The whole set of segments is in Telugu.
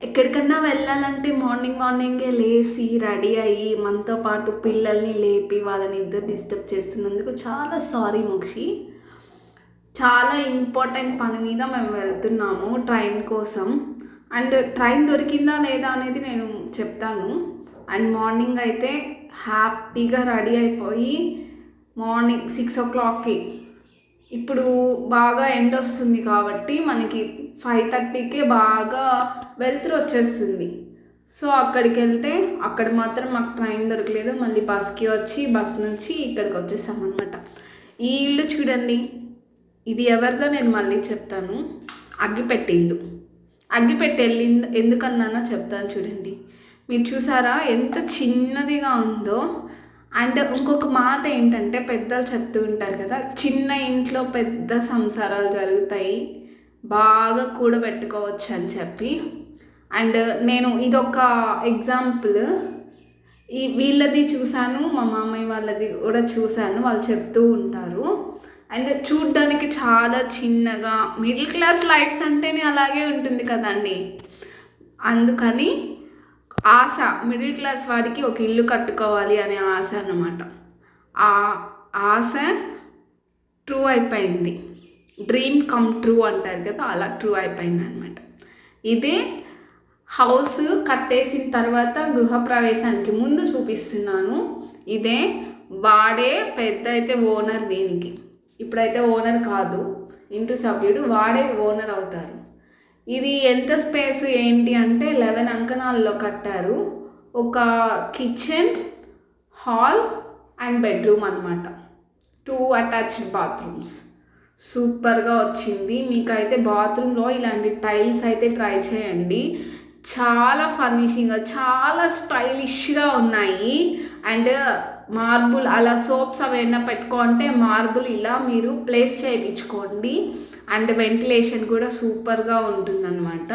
ఎక్కడికన్నా వెళ్ళాలంటే మార్నింగే లేసి రెడీ అయ్యి మనతో పాటు పిల్లల్ని లేపి వాళ్ళని ఇద్దరు డిస్టర్బ్ చేస్తున్నందుకు చాలా సారీ మోక్షి. చాలా ఇంపార్టెంట్ పని మీద మేము వెళ్తున్నాము ట్రైన్ కోసం. అండ్ ట్రైన్ దొరికిందా లేదా అనేది నేను చెప్తాను. అండ్ మార్నింగ్ అయితే హ్యాపీగా రెడీ అయిపోయి మార్నింగ్ 6 o'clockకి, ఇప్పుడు బాగా ఎండ వస్తుంది కాబట్టి మనకి 5:30కే బాగా వెలుతురు వచ్చేస్తుంది. సో అక్కడికి వెళ్తే అక్కడ మాత్రం మాకు ట్రైన్ దొరకలేదు. మళ్ళీ బస్కి వచ్చి బస్ నుంచి ఇక్కడికి వచ్చేసామన్నమాట. ఈ ఇల్లు చూడండి, ఇది ఎవరిదో నేను మళ్ళీ చెప్తాను. అగ్గిపెట్టి ఇల్లు. అగ్గిపెట్టి వెళ్ళింది ఎందుకన్నానో చెప్తాను చూడండి. మీరు చూసారా ఎంత చిన్నదిగా ఉందో. అండ్ ఇంకొక మాట ఏంటంటే, పెద్దలు చెప్తూ ఉంటారు కదా, చిన్న ఇంట్లో పెద్ద సంసారాలు జరుగుతాయి, బాగా కూడబెట్టుకోవచ్చు అని చెప్పి. అండ్ నేను ఇదొక ఎగ్జాంపుల్. వీళ్ళది చూశాను, మా మామయ్య వాళ్ళది కూడా చూశాను, వాళ్ళు చెప్తూ ఉంటారు. అండ్ చూడ్డానికి చాలా చిన్నగా, మిడిల్ క్లాస్ లైఫ్స్ అంటేనే అలాగే ఉంటుంది కదండి. అందుకని ఆశ, మిడిల్ క్లాస్ వాడికి ఒక ఇల్లు కట్టుకోవాలి అనే ఆశ అన్నమాట. ఆ ఆశ ట్రూ అయిపోయింది. డ్రీమ్ కమ్ ట్రూ అంటారు కదా, అలా ట్రూ అయిపోయింది అనమాట. ఇదే హౌస్ కట్టేసిన తర్వాత గృహప్రవేశానికి ముందు చూపిస్తున్నాను. ఇదే వాడే పెద్ద అయితే ఓనర్ దీనికి. ఇప్పుడైతే ఓనర్ కాదు, ఇంటి సభ్యుడు, వాడే ఓనర్ అవుతారు. ఇది ఎంత స్పేస్ ఏంటి అంటే 11 అంకణాల్లో కట్టారు. ఒక కిచెన్, హాల్ అండ్ బెడ్రూమ్ అనమాట. 2 అటాచ్డ్ బాత్రూమ్స్. సూపర్గా వచ్చింది. మీకైతే బాత్రూంలో ఇలాంటి టైల్స్ అయితే ట్రై చేయండి. చాలా ఫర్నిషింగ్గా, చాలా స్టైలిష్గా ఉన్నాయి. అండ్ మార్బుల్, అలా సోప్స్ అవైనా పెట్టుకుంటే మార్బుల్ ఇలా మీరు ప్లేస్ చేయించుకోండి. అండ్ వెంటిలేషన్ కూడా సూపర్గా ఉంటుందన్నమాట.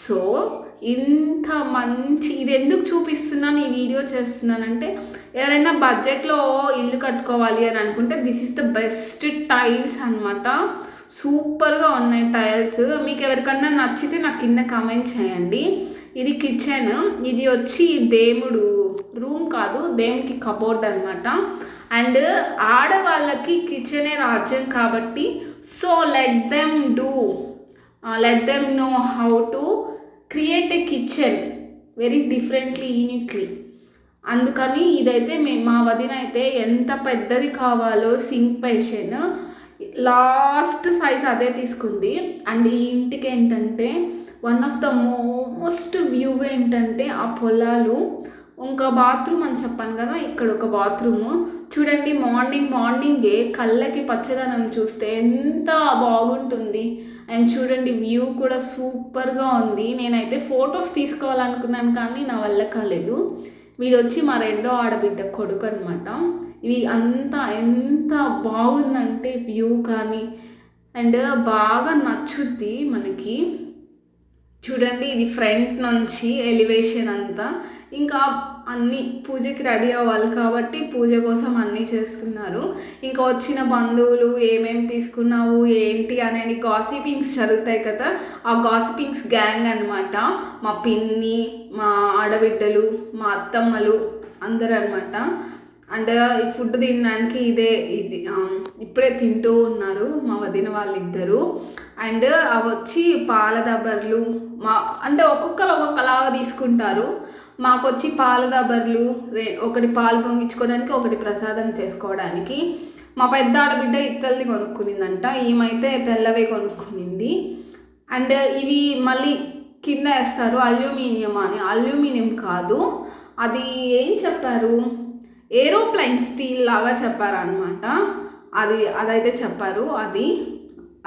సో ఇంత మంచి, ఇది ఎందుకు చూపిస్తున్నాను, ఈ వీడియో చేస్తున్నానంటే, ఎవరైనా బడ్జెట్లో ఇల్లు కట్టుకోవాలి అని అనుకుంటే this is the best tiles అనమాట. సూపర్గా ఉన్నాయి టైల్స్. మీకు ఎవరికన్నా నచ్చితే నాకు కింద కామెంట్ చేయండి. ఇది కిచెన్, ఇది వచ్చి దేవుడు రూమ్ కాదు, దేవునికి కబోర్డ్ అనమాట. అండ్ ఆడవాళ్ళకి కిచెనే రాజ్యం కాబట్టి, so let them know how to create a kitchen very differently, uniquely. అందుకని ఇదైతే మా వదిన అయితే ఎంత పెద్దది కావాలో సింక్ బేసిన్ లాస్ట్ సైజ్ అదే తీసుకుంది. అండ్ ఈ ఇంటికి ఏంటంటే one of the most view ఏంటంటే ఆ పొలాలు. ఇంకా బాత్రూమ్ అని చెప్పాను కదా, ఇక్కడ ఒక బాత్రూము చూడండి. మార్నింగే కళ్ళకి పచ్చదనం చూస్తే ఎంత బాగుంటుంది. అండ్ చూడండి వ్యూ కూడా సూపర్గా ఉంది. నేనైతే ఫొటోస్ తీసుకోవాలనుకున్నాను కానీ నా వల్ల కాలేదు. వీడు వచ్చి మా రెండో ఆడబిడ్డ కొడుకు అనమాట. ఇవి అంతా ఎంత బాగుందంటే వ్యూ కానీ, అండ్ బాగా నచ్చుద్ది మనకి. చూడండి, ఇది ఫ్రంట్ నుంచి ఎలివేషన్ అంతా. ఇంకా అన్నీ పూజకి రెడీ అవ్వాలి కాబట్టి పూజ కోసం అన్నీ చేస్తున్నారు. ఇంకా వచ్చిన బంధువులు ఏమేమి తీసుకున్నావు ఏంటి అనేది గాసిపింగ్స్ జరుగుతాయి కదా, ఆ గాసిపింగ్స్ గ్యాంగ్ అనమాట. మా పిన్ని, మా ఆడబిడ్డలు, మా అత్తమ్మలు అందరూ అనమాట. అండ్ ఈ ఫుడ్ తినడానికి ఇది ఇప్పుడే తింటూ ఉన్నారు మా వదిన వాళ్ళిద్దరు. అండ్ అవి వచ్చి పాల దబ్బర్లు, అంటే ఒక్కొక్కరు ఒక్కొక్కలాగా తీసుకుంటారు. మాకు వచ్చి పాల దబ్బర్లు, ఒకటి పాలు పొంగించుకోవడానికి, ఒకటి ప్రసాదం చేసుకోవడానికి. మా పెద్ద ఆడబిడ్డ ఇత్తల్ని కొనుక్కునిందంట, ఈమైతే తెల్లవే కొనుక్కునింది. అండ్ ఇవి మళ్ళీ కింద వేస్తారు అల్యూమినియం అని. అల్యూమినియం కాదు, అది ఏం చెప్పారు, ఏరోప్లైన్ స్టీల్ లాగా చెప్పారనమాట. అదైతే చెప్పారు. అది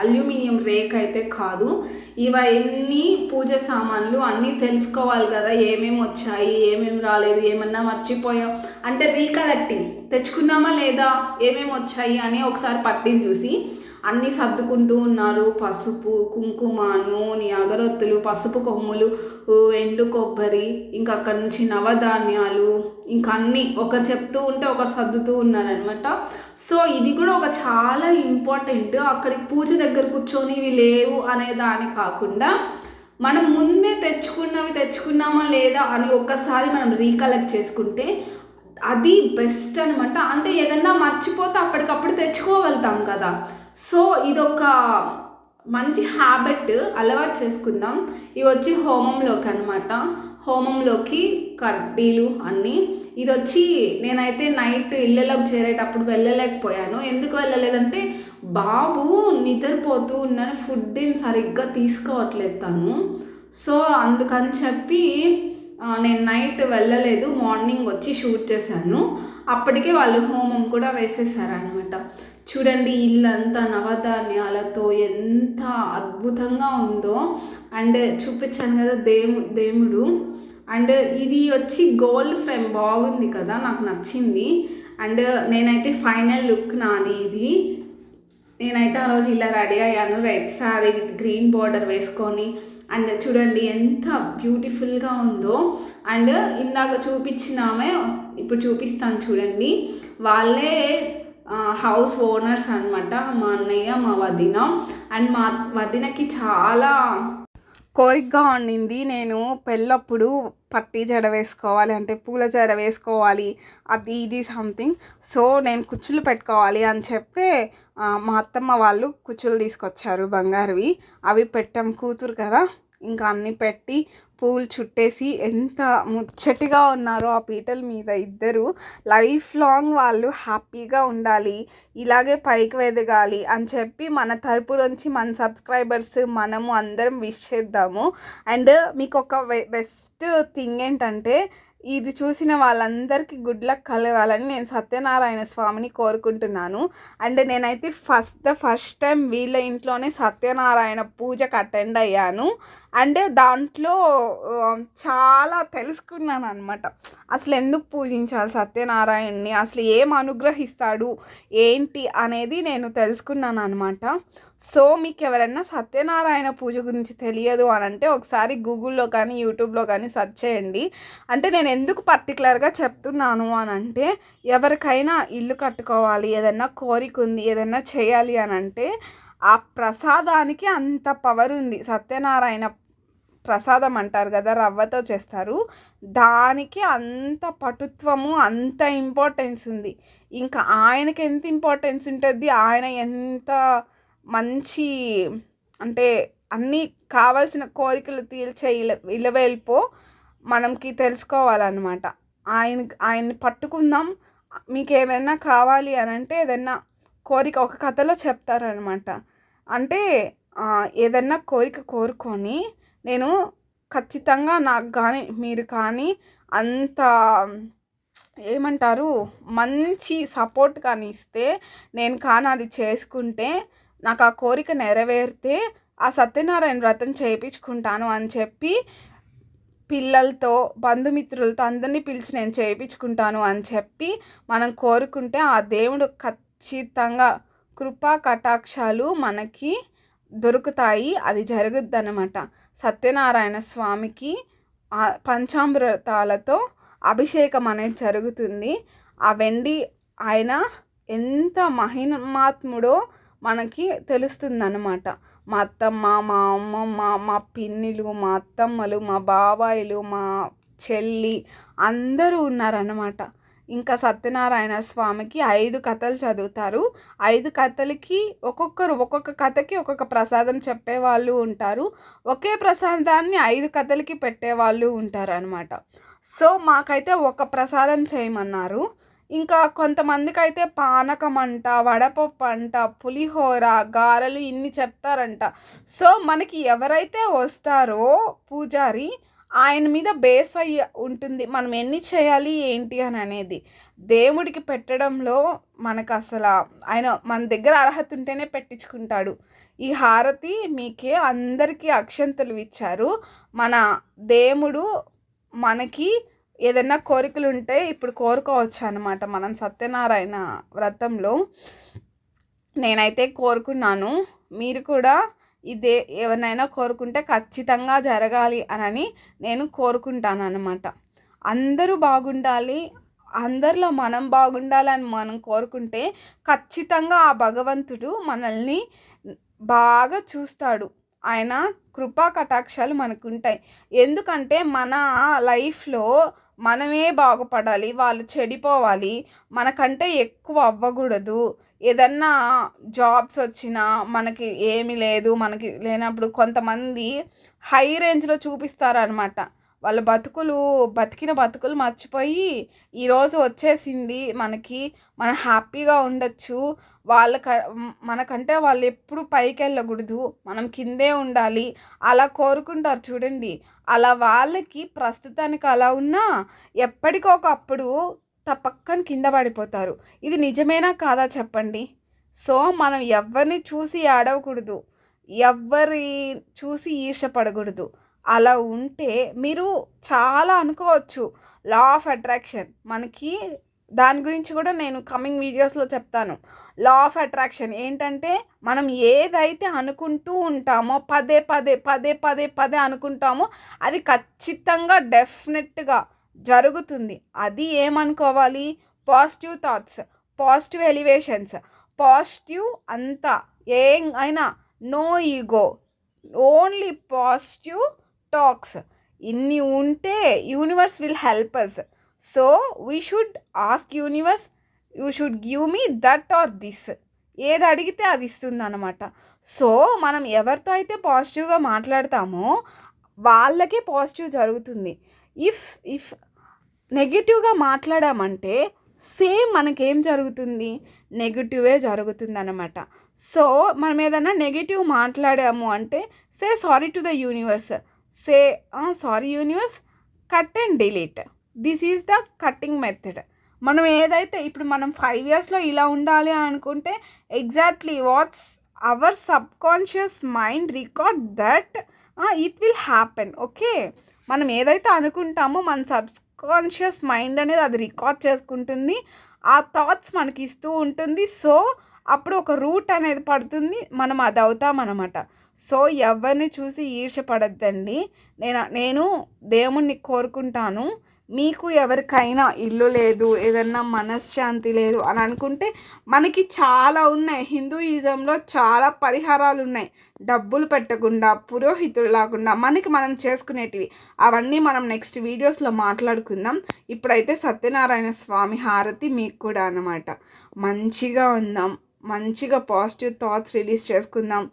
అల్యూమినియం రేక్ అయితే కాదు. ఇవన్నీ పూజ సామాన్లు అన్నీ తెలుసుకోవాలి కదా, ఏమేమి వచ్చాయి, ఏమేమి రాలేదు, ఏమన్నా మర్చిపోయాం అంటే రీకలెక్టింగ్, తెచ్చుకున్నామా లేదా, ఏమేమి వచ్చాయి అని ఒకసారి పట్టిని చూసి అన్నీ సర్దుకుంటూ ఉన్నారు. పసుపు, కుంకుమ, నూనె, అగరొత్తులు, పసుపు కొమ్ములు, ఎండు కొబ్బరి, ఇంకా అక్కడి నుంచి నవధాన్యాలు, ఇంకా అన్నీ ఒకరు చెప్తూ ఉంటే ఒకరు సర్దుతూ ఉన్నారనమాట. సో ఇది కూడా ఒక చాలా ఇంపార్టెంట్. అక్కడికి పూజ దగ్గర కూర్చొని ఇవి లేవు అనే దాని కాకుండా మనం ముందే తెచ్చుకున్నామా లేదా అని ఒక్కసారి మనం రీకలెక్ట్ చేసుకుంటే అది బెస్ట్ అనమాట. అంటే ఏదన్నా మర్చిపోతే అప్పటికప్పుడు తెచ్చుకోగలుగుతాం కదా. సో ఇదొక మంచి హ్యాబిట్ అలవాటు చేసుకుందాం. ఇవి వచ్చి హోమంలోకి అనమాట. హోమంలోకి కడ్డీలు అన్నీ. ఇది వచ్చి నేనైతే నైట్ ఇళ్ళలోకి చేరేటప్పుడు వెళ్ళలేకపోయాను. ఎందుకు వెళ్ళలేదంటే బాబు నిద్రపోతూ ఉన్నాను, ఫుడ్ ఏం సరిగ్గా తీసుకోవట్లేదు తను. సో అందుకని చెప్పి నేను నైట్ వెళ్ళలేదు, మార్నింగ్ వచ్చి షూట్ చేశాను. అప్పటికే వాళ్ళు హోమం కూడా వేసేసారనమాట. చూడండి ఇల్లంతా నవధాన్యాలతో ఎంత అద్భుతంగా ఉందో. అండ్ చూపించాను కదా దేవుడు. అండ్ ఇది వచ్చి గోల్డ్ ఫ్రేమ్ బాగుంది కదా, నాకు నచ్చింది. అండ్ నేనైతే ఫైనల్ లుక్ నాది ఇది. నేనైతే ఆ రోజు ఇలా రెడీ అయ్యాను, red sari with green border వేసుకొని. అండ్ చూడండి ఎంత బ్యూటిఫుల్గా ఉందో. అండ్ ఇందాక చూపించినామే ఇప్పుడు చూపిస్తాను చూడండి. వాళ్ళే హౌస్ ఓనర్స్ అనమాట, మా అన్నయ్య మా వదిన. అండ్ మా వదినకి చాలా కోరికగా ఉండింది, నేను పెళ్ళప్పుడు పట్టీ జడ వేసుకోవాలి, అంటే పూల జడ వేసుకోవాలి, అది ఇది సంథింగ్. సో నేను కుచ్చులు పెట్టుకోవాలి అని చెప్తే మా అత్తమ్మ వాళ్ళు కుచ్చులు తీసుకొచ్చారు బంగారువి. అవి పెట్టాం, కూతురు కదా, ఇంకా అన్నీ పెట్టి పూలు చుట్టేసి ఎంత ముచ్చటిగా ఉన్నారో ఆ పీటల మీద ఇద్దరు. లైఫ్ లాంగ్ వాళ్ళు హ్యాపీగా ఉండాలి, ఇలాగే పైకి ఎదగాలి అని చెప్పి మన తరపు నుంచి మన సబ్స్క్రైబర్స్ మనము అందరం విష్ చేద్దాము. అండ్ మీకు ఒక బెస్ట్ థింగ్ ఏంటంటే, ఇది చూసిన వాళ్ళందరికీ గుడ్ లక్ కలగాలని నేను సత్యనారాయణ స్వామిని కోరుకుంటున్నాను. అండ్ నేనైతే ఫస్ట్ టైం వీళ్ళ ఇంట్లోనే సత్యనారాయణ పూజకు అటెండ్ అయ్యాను. అండ్ దాంట్లో చాలా తెలుసుకున్నాను అనమాట. అసలు ఎందుకు పూజించాలి సత్యనారాయణని, అసలు ఏం అనుగ్రహిస్తాడు ఏంటి అనేది నేను తెలుసుకున్నాను అనమాట. సో మీకు ఎవరైనా సత్యనారాయణ పూజ గురించి తెలియదు అని అంటే ఒకసారి గూగుల్లో కానీ యూట్యూబ్లో కానీ సెర్చ్ చేయండి. అంటే నేను ఎందుకు పర్టికులర్గా చెప్తున్నాను అని అంటే, ఎవరికైనా ఇల్లు కట్టుకోవాలి, ఏదైనా కోరిక ఉంది, ఏదైనా చేయాలి అని అంటే ఆ ప్రసాదానికి అంత పవర్ ఉంది. సత్యనారాయణ ప్రసాదం అంటారు కదా, రవ్వతో చేస్తారు, దానికి అంత పటుత్వము, అంత ఇంపార్టెన్స్ ఉంది. ఇంకా ఆయనకి ఎంత ఇంపార్టెన్స్ ఉంటుంది, ఆయన ఎంత మంచి అంటే అన్నీ కావాల్సిన కోరికలు తీర్చే ఇలవేల్పో మనకి తెలుసుకోవాలన్నమాట. ఆయన్ని పట్టుకుందాం. మీకు ఏమైనా కావాలి అని అంటే ఏదైనా కోరిక ఒక కథలో చెప్తారనమాట. అంటే ఏదైనా కోరిక కోరుకొని నేను ఖచ్చితంగా నాకు కానీ మీరు కానీ అంత ఏమంటారు మంచి సపోర్ట్ కానీ ఇస్తే, నేను కానీ అది చేసుకుంటే, నాకు ఆ కోరిక నెరవేరితే ఆ సత్యనారాయణ వ్రతం చేయించుకుంటాను అని చెప్పి పిల్లలతో బంధుమిత్రులతో అందరినీ పిలిచి నేను చేయించుకుంటాను అని చెప్పి మనం కోరుకుంటే ఆ దేవుడు ఖచ్చితంగా కృపా కటాక్షాలు మనకి దొరుకుతాయి. అది జరుగుద్దనమాట. సత్యనారాయణ స్వామికి పంచామృతాలతో అభిషేకం అనేది జరుగుతుంది. ఆ వెండి ఆయన ఎంత మహిమాత్ముడో మనకి తెలుస్తుందన్నమాట. మా అత్తమ్మ, మా అమ్మమ్మ, మా పిన్నిలు, మా అత్తమ్మలు, మా బాబాయిలు, మా చెల్లి అందరూ ఉన్నారన్నమాట. ఇంకా సత్యనారాయణ స్వామికి 5 కథలు చదువుతారు. 5 కథలకి ఒక్కొక్క కథకి ఒక్కొక్క ప్రసాదం చెప్పేవాళ్ళు ఉంటారు. ఒకే ప్రసాదాన్ని 5 కథలకి పెట్టేవాళ్ళు ఉంటారు అనమాట. సో మాకైతే ఒక ప్రసాదం చేయమన్నారు. ఇంకా కొంతమందికి అయితే పానకం అంట, వడపప్పు అంట, పులిహోర, గారెలు ఇన్ని చెప్తారంట. సో మనకి ఎవరైతే వస్తారో పూజారి, ఆయన మీద బేస్ అయ్యి ఉంటుంది మనం ఎన్ని చేయాలి ఏంటి అని అనేది. దేవుడికి పెట్టడంలో మనకు అసలు ఆయన మన దగ్గర అర్హత ఉంటేనే పెట్టించుకుంటాడు. ఈ హారతి మీకే అందరికీ అక్షంతలు ఇచ్చారు. మన దేవుడు మనకి ఏదైనా కోరికలు ఉంటే ఇప్పుడు కోరుకోవచ్చు అనమాట. మనం సత్యనారాయణ వ్రతంలో నేనైతే కోరుకున్నాను. మీరు కూడా ఇదే ఎవరినైనా కోరుకుంటే ఖచ్చితంగా జరగాలి అని నేను కోరుకుంటాను అన్నమాట. అందరూ బాగుండాలి, అందరిలో మనం బాగుండాలని మనం కోరుకుంటే ఖచ్చితంగా ఆ భగవంతుడు మనల్ని బాగా చూస్తాడు. ఆయన కృపా కటాక్షాలు మనకుంటాయి. ఎందుకంటే మన లైఫ్లో మనమే బాగుపడాలి, వాళ్ళు చెడిపోవాలి, మనకంటే ఎక్కువ అవ్వకూడదు. ఏదన్నా జాబ్స్ వచ్చినా మనకి ఏమీ లేదు, మనకి లేనప్పుడు కొంతమంది హై రేంజ్లో చూపిస్తారనమాట. వాళ్ళ బతికిన బతుకులు మర్చిపోయి ఈరోజు వచ్చేసింది మనకి, మనం హ్యాపీగా ఉండొచ్చు, మనకంటే వాళ్ళు ఎప్పుడు పైకి వెళ్ళకూడదు, మనం కిందే ఉండాలి అలా కోరుకుంటారు చూడండి. అలా వాళ్ళకి ప్రస్తుతానికి అలా ఉన్నా ఎప్పటికొకప్పుడు పక్కన కింద పడిపోతారు. ఇది నిజమేనా కాదా చెప్పండి? సో మనం ఎవరిని చూసి ఏడవకూడదు, ఎవరి చూసి ఈర్షపడకూడదు. అలా ఉంటే మీరు చాలా అనుకోవచ్చు లా ఆఫ్ అట్రాక్షన్ మనకి, దాని గురించి కూడా నేను కమింగ్ వీడియోస్లో చెప్తాను. లా ఆఫ్ అట్రాక్షన్ ఏంటంటే మనం ఏదైతే అనుకుంటూ ఉంటామో పదే పదే పదే పదే పదే అనుకుంటామో అది ఖచ్చితంగా డెఫినెట్గా జరుగుతుంది. అది ఏమనుకోవాలి? Positive thoughts, positive elevations, positive అంతా ఏం అయినా, no ego, only positive talks. ఇన్ని ఉంటే universe will help us. So we should ask universe, you should give me that or this. ఏది అడిగితే అది ఇస్తుంది అనమాట. సో మనం ఎవరితో అయితే పాజిటివ్గా మాట్లాడతామో వాళ్ళకే పాజిటివ్ జరుగుతుంది. ఇఫ్ నెగిటివ్గా మాట్లాడామంటే సేమ్ మనకేం జరుగుతుంది? నెగిటివే జరుగుతుంది అనమాట. సో మనం ఏదైనా నెగిటివ్ మాట్లాడాము అంటే say sorry to the universe, say sorry universe, cut and delete. This is the cutting method. మనం ఏదైతే ఇప్పుడు మనం 5 yearsలో ఇలా ఉండాలి అనుకుంటే exactly what's our subconscious mind record that it will happen. Okay, మనం ఏదైతే అనుకుంటామో మన సబ్కాన్షియస్ మైండ్ అనేది అది రికార్డ్ చేసుకుంటుంది, ఆ థాట్స్ మనకి ఇస్తూ ఉంటుంది. సో అప్పుడు ఒక రూట్ అనేది పడుతుంది, మనం అది అవుతామన్నమాట. సో ఎవరిని చూసి ఈర్ష్యపడద్దండి. నేను దేవుణ్ణి కోరుకుంటాను, మీకు ఎవరికైనా ఇల్లు లేదు, ఏదన్నా మనశ్శాంతి లేదు అని అనుకుంటే మనకి చాలా ఉన్నాయి. హిందూయిజంలో చాలా పరిహారాలు ఉన్నాయి, డబ్బులు పెట్టకుండా, పురోహితులు లేకుండా మనకి మనం చేసుకునేటివి. అవన్నీ మనం నెక్స్ట్ వీడియోస్లో మాట్లాడుకుందాం. ఇప్పుడైతే సత్యనారాయణ స్వామి హారతి మీకు కూడా అన్నమాట. మంచిగా ఉందాం, మంచిగా పాజిటివ్ థాట్స్ రిలీజ్ చేసుకుందాం,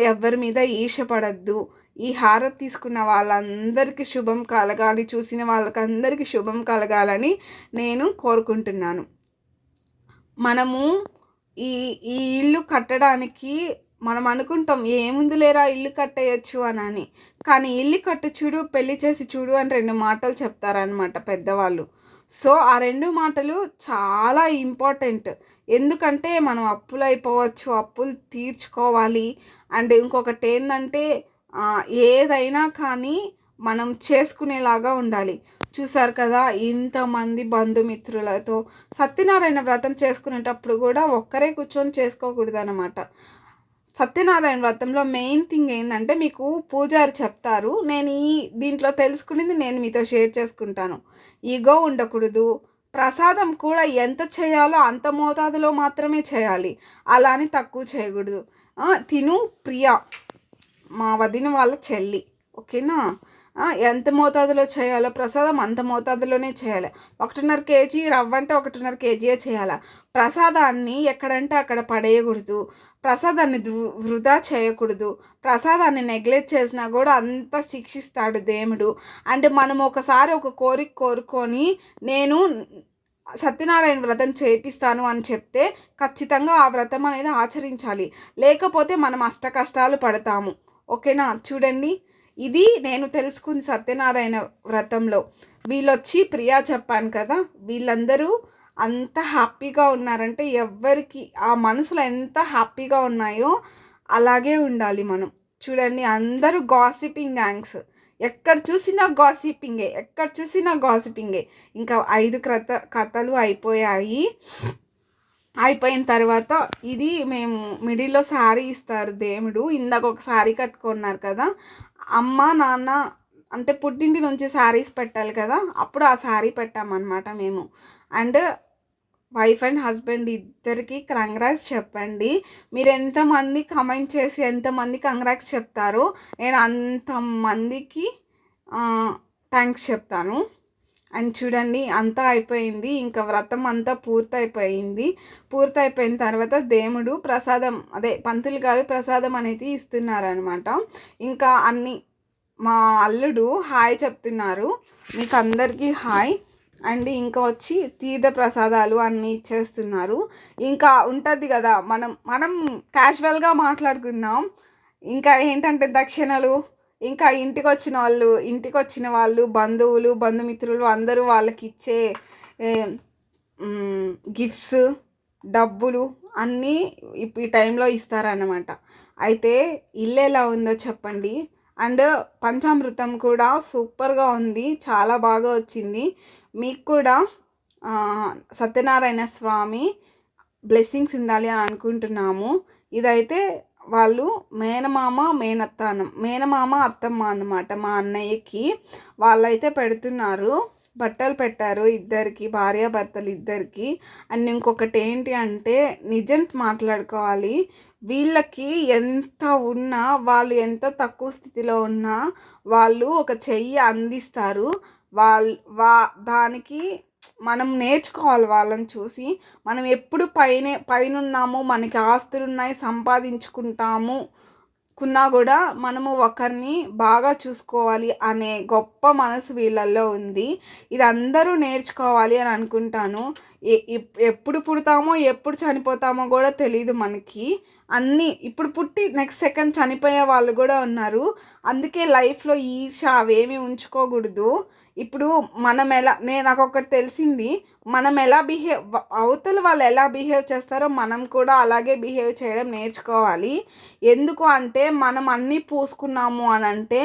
ఎవరి మీద ఈర్ష్యపడద్దు. ఈ హారతి తీసుకున్న వాళ్ళందరికీ శుభం కలగాలి, చూసిన వాళ్ళకందరికీ శుభం కలగాలని నేను కోరుకుంటున్నాను. మనము ఈ ఈ ఇల్లు కట్టడానికి మనం అనుకుంటాం ఏముంది లేరా ఇల్లు కట్టేయచ్చు అని, కానీ ఇల్లు కట్టు చూడు, పెళ్లి చేసి చూడు అని 2 మాటలు చెప్తారనమాట పెద్దవాళ్ళు. సో ఆ 2 మాటలు చాలా ఇంపార్టెంట్. ఎందుకంటే మనం అప్పులు అయిపోవచ్చు, అప్పులు తీర్చుకోవాలి. అండ్ ఇంకొకటి ఏంటంటే ఏదైనా కానీ మనం చేసుకునేలాగా ఉండాలి. చూసారు కదా, ఇంతమంది బంధుమిత్రులతో సత్యనారాయణ వ్రతం చేసుకునేటప్పుడు కూడా ఒక్కరే కూర్చొని చేసుకోకూడదు అనమాట. సత్యనారాయణ వ్రతంలో మెయిన్ థింగ్ ఏంటంటే మీకు పూజారి చెప్తారు, నేను దీంట్లో తెలుసుకునేది నేను మీతో షేర్ చేసుకుంటాను. ఈగో ఉండకూడదు, ప్రసాదం కూడా ఎంత చేయాలో అంత మోతాదులో మాత్రమే చేయాలి, అలా అని తక్కువ చేయకూడదు. తిను ప్రియా మా వదిన వాళ్ళ చెల్లి, ఓకేనా, ఎంత మోతాదులో చేయాలో ప్రసాదం అంత మోతాదులోనే చేయాలి. 1.5 kg రవ్వ అంటే 1.5 kg చేయాలి. ప్రసాదాన్ని ఎక్కడంటే అక్కడ పడేయకూడదు, ప్రసాదాన్ని వృధా చేయకూడదు. ప్రసాదాన్ని నెగ్లెక్ట్ చేసినా కూడా అంత శిక్షిస్తాడు దేవుడు. అంటే మనం ఒకసారి ఒక కోరిక కోరుకొని నేను సత్యనారాయణ వ్రతం చేపిస్తాను అని చెప్తే ఖచ్చితంగా ఆ వ్రతం అనేది ఆచరించాలి, లేకపోతే మనం అష్ట కష్టాలు పడతాము. ఓకేనా, చూడండి ఇది నేను తెలుసుకుంది సత్యనారాయణ వ్రతంలో. వీళ్ళొచ్చి ప్రియా చెప్పాను కదా, వీళ్ళందరూ అంత హ్యాపీగా ఉన్నారంటే ఎవరికి ఆ మనసులో ఎంత హ్యాపీగా ఉన్నాయో అలాగే ఉండాలి మనం. చూడండి అందరూ గాసిపింగ్ గ్యాంగ్స్, ఎక్కడ చూసినా గాసిపింగే, ఎక్కడ చూసినా గాసిపింగే. ఇంకా 5 కథలు అయిపోయాయి. అయిపోయిన తర్వాత ఇది మేము మిడిల్లో శారీ ఇస్తారు దేవుడు. ఇందాక ఒక శారీ కట్టుకున్నారు కదా, అమ్మ నాన్న అంటే పుట్టింటి నుంచి శారీస్ పెట్టాలి కదా, అప్పుడు ఆ శారీ పెట్టామన్నమాట మేము. అండ్ వైఫ్ అండ్ హస్బెండ్ ఇద్దరికి కంగ్రాట్స్ చెప్పండి. మీరు ఎంతమంది కమెంట్ చేసి ఎంతమంది కంగ్రాట్స్ చెప్తారో నేను అంతమందికి థ్యాంక్స్ చెప్తాను. అండ్ చూడండి అంతా అయిపోయింది, ఇంకా వ్రతం అంతా పూర్తయిపోయిన తర్వాత దేవుడు ప్రసాదం పంతులు గారు ప్రసాదం అనేది ఇస్తున్నారనమాట. ఇంకా అన్నీ మా అల్లుడు హాయ్ చెప్తున్నారు, మీకు అందరికీ హాయ్. అండ్ ఇంకా వచ్చి తీర్థ ప్రసాదాలు అన్నీ ఇచ్చేస్తున్నారు. ఇంకా ఉంటుంది కదా, మనం క్యాజువల్గా మాట్లాడుకుందాం. ఇంకా ఏంటంటే దక్షిణలు, ఇంకా ఇంటికి వచ్చిన వాళ్ళు బంధువులు బంధుమిత్రులు అందరూ వాళ్ళకి ఇచ్చే గిఫ్ట్స్ డబ్బులు అన్నీ ఈ టైంలో ఇస్తారన్నమాట. అయితే ఇల్లు ఎలా ఉందో చెప్పండి. అండ్ పంచామృతం కూడా సూపర్గా ఉంది, చాలా బాగా వచ్చింది. మీకు కూడా సత్యనారాయణ స్వామి బ్లెస్సింగ్స్ ఉండాలి అని అనుకుంటున్నాము. ఇదైతే వాళ్ళు మేనమామ అత్తమ్మ అన్నమాట మా అన్నయ్యకి. వాళ్ళైతే పెడుతున్నారు, బట్టలు పెట్టారు ఇద్దరికి, భార్యాభర్తలు ఇద్దరికి. అండ్ ఇంకొకటి ఏంటి అంటే నిజం మాట్లాడుకోవాలి, వీళ్ళకి ఎంత ఉన్నా వాళ్ళు ఎంత తక్కువ స్థితిలో ఉన్నా వాళ్ళు ఒక చెయ్యి అందిస్తారు. దానికి మనం నేర్చుకోవాలి వాళ్ళని చూసి. మనం ఎప్పుడు పైనున్నాము, మనకి ఆస్తులు ఉన్నాయి, సంపాదించుకుంటాము కున్నా కూడా మనము ఒకరిని బాగా చూసుకోవాలి అనే గొప్ప మనసు వీళ్ళల్లో ఉంది. ఇది అందరూ నేర్చుకోవాలి అని అనుకుంటాను. ఎప్పుడు పుడతామో ఎప్పుడు చనిపోతామో కూడా తెలీదు మనకి. అన్నీ ఇప్పుడు పుట్టి నెక్స్ట్ సెకండ్ చనిపోయే వాళ్ళు కూడా ఉన్నారు. అందుకే లైఫ్లో ఈర్ష్య అవేమీ ఉంచుకోకూడదు. ఇప్పుడు నాకు ఒకటి తెలిసింది, మనం ఎలా అవతల వాళ్ళు ఎలా బిహేవ్ చేస్తారో మనం కూడా అలాగే బిహేవ్ చేయడం నేర్చుకోవాలి. ఎందుకు అంటే మనం అన్నీ పూసుకున్నాము అని అంటే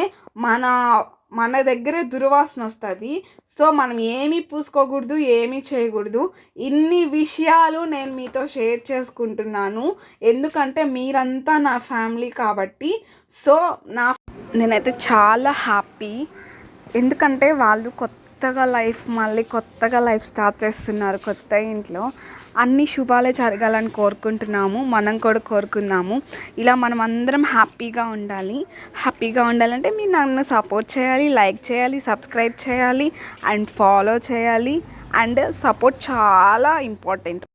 మన దగ్గరే దుర్వాసన వస్తుంది. సో మనం ఏమీ పూసుకోకూడదు, ఏమీ చేయకూడదు. ఇన్ని విషయాలు నేను మీతో షేర్ చేసుకుంటున్నాను, ఎందుకంటే మీరంతా నా ఫ్యామిలీ కాబట్టి. సో నేనైతే చాలా హ్యాపీ, ఎందుకంటే వాళ్ళు మళ్ళీ కొత్తగా లైఫ్ స్టార్ట్ చేస్తున్నారు కొత్త ఇంట్లో. అన్ని శుభాలే జరగాలని కోరుకుంటున్నాము, మనం కూడా కోరుకుందాము. ఇలా మనం అందరం హ్యాపీగా ఉండాలంటే మీరు నన్ను సపోర్ట్ చేయాలి, లైక్ చేయాలి, సబ్స్క్రైబ్ చేయాలి అండ్ ఫాలో చేయాలి. అండ్ సపోర్ట్ చాలా ఇంపార్టెంట్.